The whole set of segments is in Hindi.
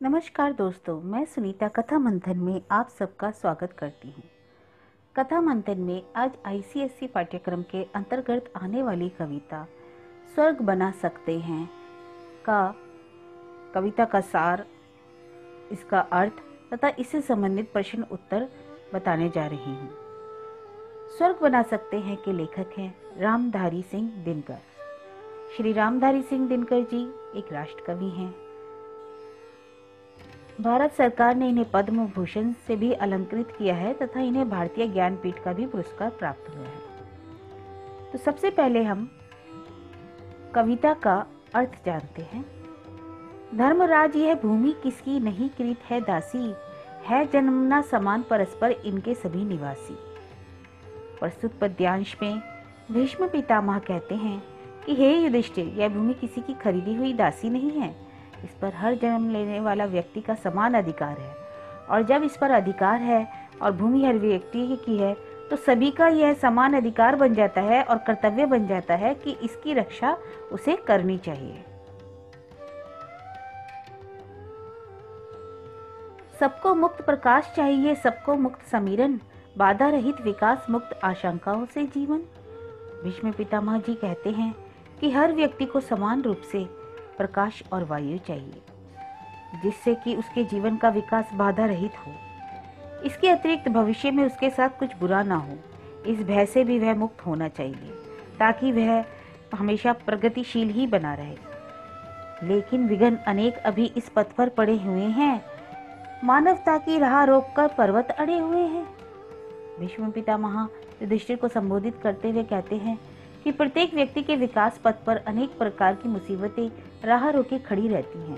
नमस्कार दोस्तों, मैं सुनीता कथा मंथन में आप सबका स्वागत करती हूँ। कथा मंथन में आज आईसीएसई पाठ्यक्रम के अंतर्गत आने वाली कविता स्वर्ग बना सकते हैं का कविता का सार, इसका अर्थ तथा इससे संबंधित प्रश्न उत्तर बताने जा रही हूँ। स्वर्ग बना सकते हैं के लेखक हैं रामधारी सिंह दिनकर। श्री रामधारी सिंह दिनकर जी एक राष्ट्र कवि हैं। भारत सरकार ने इन्हें पद्म भूषण से भी अलंकृत किया है तथा इन्हें भारतीय ज्ञानपीठ का भी पुरस्कार प्राप्त हुआ है। तो सबसे पहले हम कविता का अर्थ जानते हैं। धर्मराज यह भूमि किसकी नहीं कृत है दासी, है जन्मना समान परस्पर इनके सभी निवासी। प्रस्तुत पद्यांश में भीष्म पितामह कहते हैं कि हे युधिष्ठिर, यह भूमि किसी की खरीदी हुई दासी नहीं है। इस पर हर जन्म लेने वाला व्यक्ति का समान अधिकार है, और जब इस पर अधिकार है और भूमि हर व्यक्ति की है तो सभी का यह समान अधिकार बन जाता है और कर्तव्य बन जाता है कि इसकी रक्षा उसे करनी चाहिए। सबको मुक्त प्रकाश चाहिए, सबको मुक्त समीरन, बाधा रहित विकास, मुक्त आशंकाओं से जीवन। भीष्म पितामह जी कहते हैं कि हर व्यक्ति को समान रूप से प्रकाश और वायु चाहिए, जिससे कि उसके जीवन का विकास बाधा रहित हो। इसके अतिरिक्त भविष्य में उसके साथ कुछ बुरा ना हो, इस भय से भी वह मुक्त होना चाहिए, ताकि वह हमेशा प्रगतिशील ही बना रहे। लेकिन विघ्न अनेक अभी इस पथ पर पड़े हुए हैं, मानवता की राह रोककर पर्वत अड़े हुए हैं। भीष्म पितामह युधिष्ठिर को संबोधित करते हुए कहते हैं कि प्रत्येक व्यक्ति के विकास पथ पर अनेक प्रकार की मुसीबतें राह रोके खड़ी रहती हैं।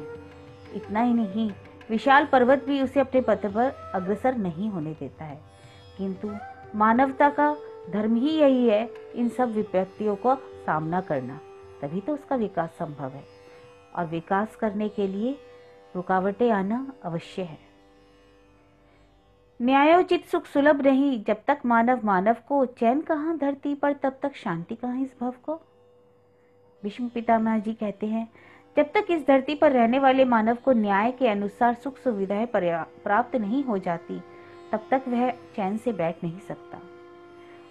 इतना ही नहीं, विशाल पर्वत भी उसे अपने पथ पर अग्रसर नहीं होने देता है, किंतु मानवता का धर्म ही यही है इन सब विपत्तियों का सामना करना, तभी तो उसका विकास संभव है। और विकास करने के लिए रुकावटें आना अवश्य है। न्यायोचित सुख सुलभ नहीं, जब तक मानव को चैन कहाँ धरती पर, तब तक शांति कहाँ इस भव को। भीष्म पितामह जी कहते हैं, जब तक इस धरती पर रहने वाले मानव को न्याय के अनुसार सुख सुविधाएं प्राप्त नहीं हो जाती, तब तक वह चैन से बैठ नहीं सकता।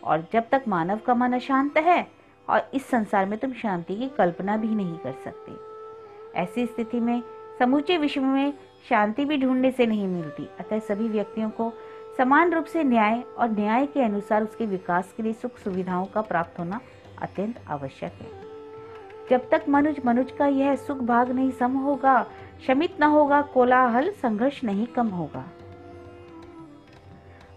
और जब तक मानव का मन अशांत है, और इस संसार में तुम शांति की कल्पना भी नहीं कर सकते। ऐसी स्थिति में समूचे विश्व में शांति भी ढूंढने से नहीं मिलती। अतः सभी व्यक्तियों को समान रूप से न्याय और न्याय के अनुसार उसके विकास के लिए सुख सुविधाओं का प्राप्त होना अत्यंत आवश्यक है। जब तक मनुज का यह सुख भाग नहीं सम होगा, शमित न होगा कोलाहल, संघर्ष नहीं कम होगा।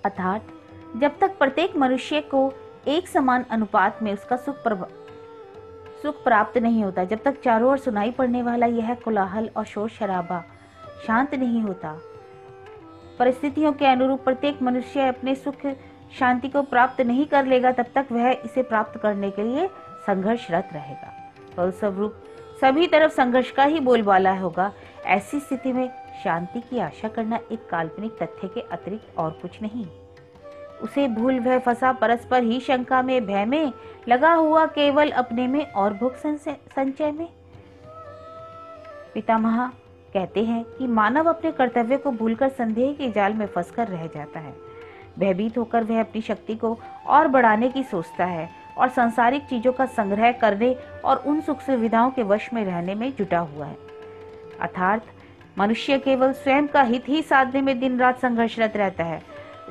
अर्थात जब तक प्रत्येक मनुष्य को एक समान अनुपात में उसका सुख प्राप्त नहीं होता, जब तक चारों ओर सुनाई पड़ने वाला यह कोलाहल और शोर शराबा शांत नहीं होता, परिस्थितियों के अनुरूप प्रत्येक मनुष्य अपने सुख शांति को प्राप्त नहीं कर लेगा, तब तक वह इसे प्राप्त करने के लिए संघर्षरत रहेगा। फलस्वरूप सभी तरफ संघर्ष का ही बोलबाला होगा। ऐसी स्थिति में शांति की आशा करना एक काल्पनिक तथ्य के अतिरिक्त और कुछ नहीं। उसे भूल भय फंसा परस्पर ही शंका में, भय में लगा हुआ केवल अपने में और भोग संचय में। पितामह कहते हैं कि मानव अपने कर्तव्य को भूलकर संदेह के जाल में फंसकर रह जाता है। भयभीत होकर वह अपनी शक्ति को और बढ़ाने की सोचता है और सांसारिक चीजों का संग्रह करने और उन सुख सुविधाओं के वश में रहने में जुटा हुआ है। अर्थात मनुष्य केवल स्वयं का हित ही साधने में दिन रात संघर्षरत रहता है।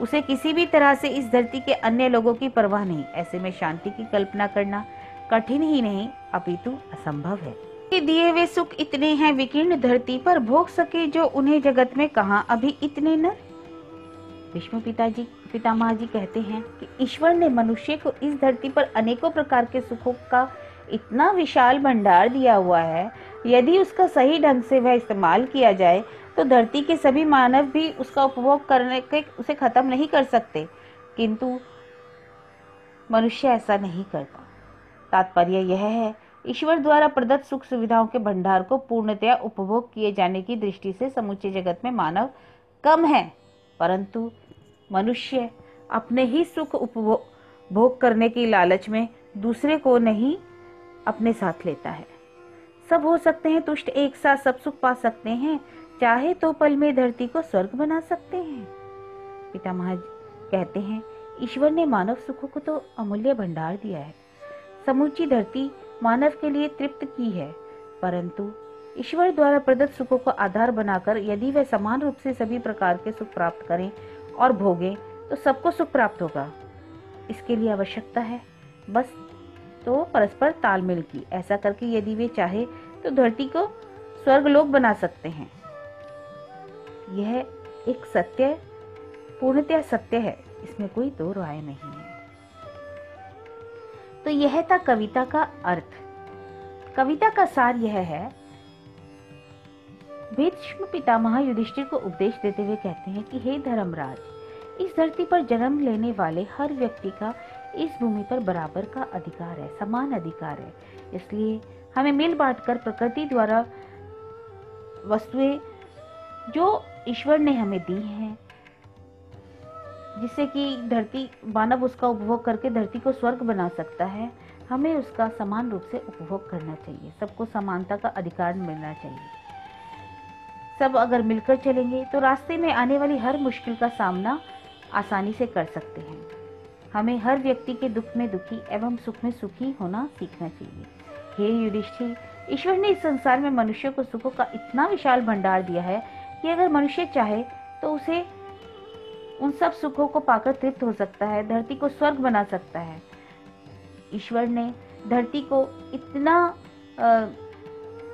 उसे किसी भी तरह से इस धरती के अन्य लोगों की परवाह नहीं। ऐसे में शांति की कल्पना करना कठिन ही नहीं अपितु असंभव है। दिए वे सुख इतने हैं विकीर्ण धरती पर, भोग सके जो उन्हें जगत में कहाँ अभी इतने नर। भीष्म पितामह जी कहते हैं कि ईश्वर ने मनुष्य को इस धरती पर अनेकों प्रकार के सुखों का इतना विशाल भंडार दिया हुआ है, यदि उसका सही ढंग से वह इस्तेमाल किया जाए तो धरती के सभी मानव भी उसका उपभोग करने के उसे खत्म नहीं कर सकते, किंतु मनुष्य ऐसा नहीं करता। तात्पर्य यह है, ईश्वर द्वारा प्रदत्त सुख सुविधाओं के भंडार को पूर्णतया उपभोग किए जाने की दृष्टि से समूचे जगत में मानव कम है, परंतु मनुष्य अपने ही सुख उपभोग करने की लालच में दूसरे को नहीं अपने साथ लेता है। सब हो सकते हैं तुष्ट, एक साथ सब सुख पा सकते हैं, चाहे तो पल में धरती को स्वर्ग बना सकते हैं। पितामह कहते हैं, ईश्वर ने मानव सुखों को तो अमूल्य भंडार दिया है, समूची धरती मानव के लिए तृप्त की है, परंतु ईश्वर द्वारा प्रदत्त सुखों को आधार बनाकर यदि वे समान रूप से सभी प्रकार के सुख प्राप्त करें और भोगें तो सबको सुख प्राप्त होगा। इसके लिए आवश्यकता है बस तो परस्पर तालमेल की। ऐसा करके यदि वे चाहे तो धरती को स्वर्गलोक बना सकते हैं। यह एक सत्य, पूर्णतः सत्य है, इसमें कोई दो राय नहीं है। तो यह था कविता का अर्थ। कविता का सार यह है, भीष्म पितामह युधिष्ठिर को उपदेश देते हुए कहते हैं कि हे धर्मराज, इस धरती पर जन्म लेने वाले हर व्यक्ति का इस भूमि पर बराबर का अधिकार है, समान अधिकार है। इसलिए हमें मिल बांटकर प्रकृति द्वारा वस्तुएं जो ईश्वर ने हमें दी हैं, जिससे कि धरती मानव उसका उपभोग करके धरती को स्वर्ग बना सकता है, हमें उसका समान रूप से उपभोग करना चाहिए। सबको समानता का अधिकार मिलना चाहिए। सब अगर मिलकर चलेंगे तो रास्ते में आने वाली हर मुश्किल का सामना आसानी से कर सकते हैं। हमें हर व्यक्ति के दुख में दुखी एवं सुख में सुखी होना सीखना चाहिए। हे युधिष्ठिर, ईश्वर ने इस संसार में मनुष्य को सुखों का इतना विशाल भंडार दिया है कि अगर मनुष्य चाहे तो उसे उन सब सुखों को पाकर तृप्त हो सकता है, धरती को स्वर्ग बना सकता है। ईश्वर ने धरती को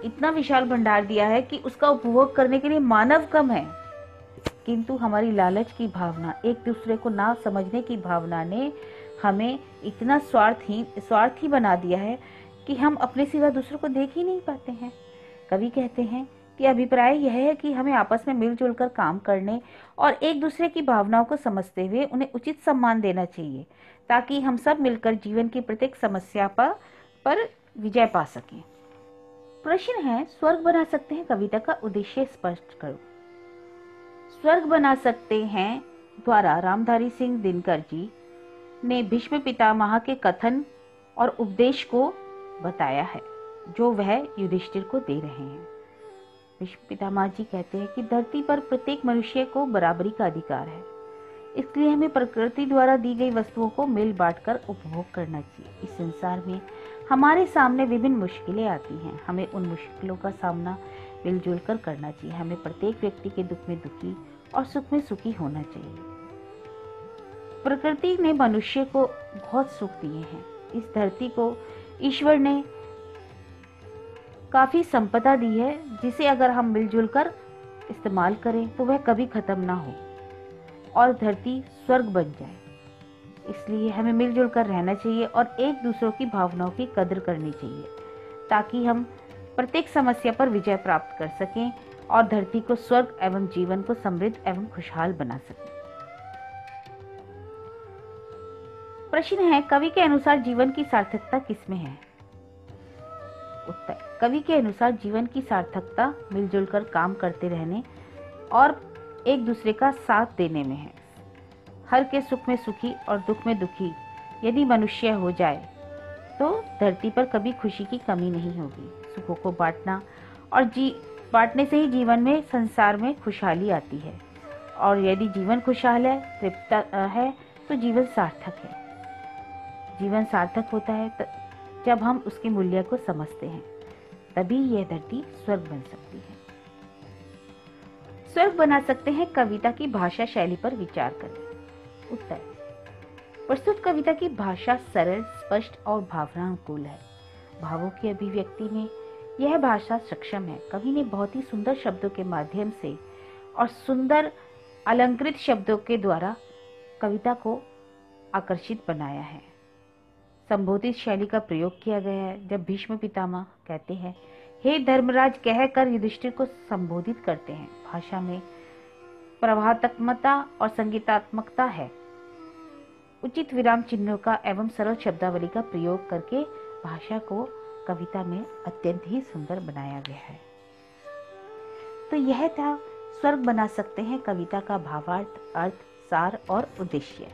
इतना विशाल भंडार दिया है कि उसका उपभोग करने के लिए मानव कम है, किंतु हमारी लालच की भावना, एक दूसरे को ना समझने की भावना ने हमें इतना स्वार्थी बना दिया है कि हम अपने सिवा दूसरों को देख ही नहीं पाते हैं। कवि कहते हैं कि अभिप्राय यह है कि हमें आपस में मिलजुल कर काम करने और एक दूसरे की भावनाओं को समझते हुए उन्हें उचित सम्मान देना चाहिए, ताकि हम सब मिलकर जीवन की प्रत्येक समस्या पर विजय पा सकें। प्रश्न है, स्वर्ग बना सकते हैं कविता का उद्देश्य स्पष्ट करो। स्वर्ग बना सकते हैं द्वारा रामधारी सिंह दिनकर जी ने भीष्म पितामह के कथन और उपदेश को बताया है, जो वह युधिष्ठिर को दे रहे हैं। भीष्म पितामह जी कहते हैं कि धरती पर प्रत्येक मनुष्य को बराबरी का अधिकार है, इसलिए हमें प्रकृति द्वारा दी गई वस्तुओं को मिल बांटकर उपभोग करना चाहिए। इस संसार में हमारे सामने विभिन्न मुश्किलें आती हैं, हमें उन मुश्किलों का सामना मिलजुल कर करना चाहिए। हमें प्रत्येक व्यक्ति के दुख में दुखी और सुख में सुखी होना चाहिए। प्रकृति ने मनुष्य को बहुत सुख दिए हैं। इस धरती को ईश्वर ने काफी संपदा दी है, जिसे अगर हम मिलजुल कर इस्तेमाल करें तो वह कभी खत्म ना हो और धरती स्वर्ग बन जाए। इसलिए हमें मिलजुल कर रहना चाहिए और एक दूसरों की भावनाओं की कदर करनी चाहिए, ताकि हम प्रत्येक समस्या पर विजय प्राप्त कर सकें और धरती को स्वर्ग एवं जीवन को समृद्ध एवं खुशहाल बना सकें। प्रश्न है, कवि के अनुसार जीवन की सार्थकता किसमें है? उत्तर, कवि के अनुसार जीवन की सार्थकता मिलजुल कर काम करते रहने और एक दूसरे का साथ देने में है। हर के सुख में सुखी और दुख में दुखी यदि मनुष्य हो जाए तो धरती पर कभी खुशी की कमी नहीं होगी। सुखों को बांटना और बांटने से ही जीवन में, संसार में खुशहाली आती है, और यदि जीवन खुशहाल है, तृप्त है, तो जीवन सार्थक है। जीवन सार्थक होता है जब हम उसके मूल्य को समझते हैं, तभी यह धरती स्वर्ग बन सकती है। स्वर्ग बना सकते हैं कविता की भाषा शैली पर विचार करें। उत्तर, प्रस्तुत कविता की भाषा सरल, स्पष्ट और भावनानुकूल है। भावों की अभिव्यक्ति में यह भाषा सक्षम है। कवि ने बहुत ही सुंदर शब्दों के माध्यम से और सुंदर अलंकृत शब्दों के द्वारा कविता को आकर्षित बनाया है। संबोधित शैली का प्रयोग किया गया है। जब भीष्म पितामह कहते हैं हे धर्मराज कहकर युधिष्ठिर को संबोधित करते हैं, भाषा में प्रभावात्मकता और संगीतात्मकता है। उचित विराम चिन्हों का एवं सरल शब्दावली का प्रयोग करके भाषा को कविता में अत्यंत ही सुंदर बनाया गया है। तो यह था स्वर्ग बना सकते हैं कविता का भावार्थ, अर्थ, सार और उद्देश्य।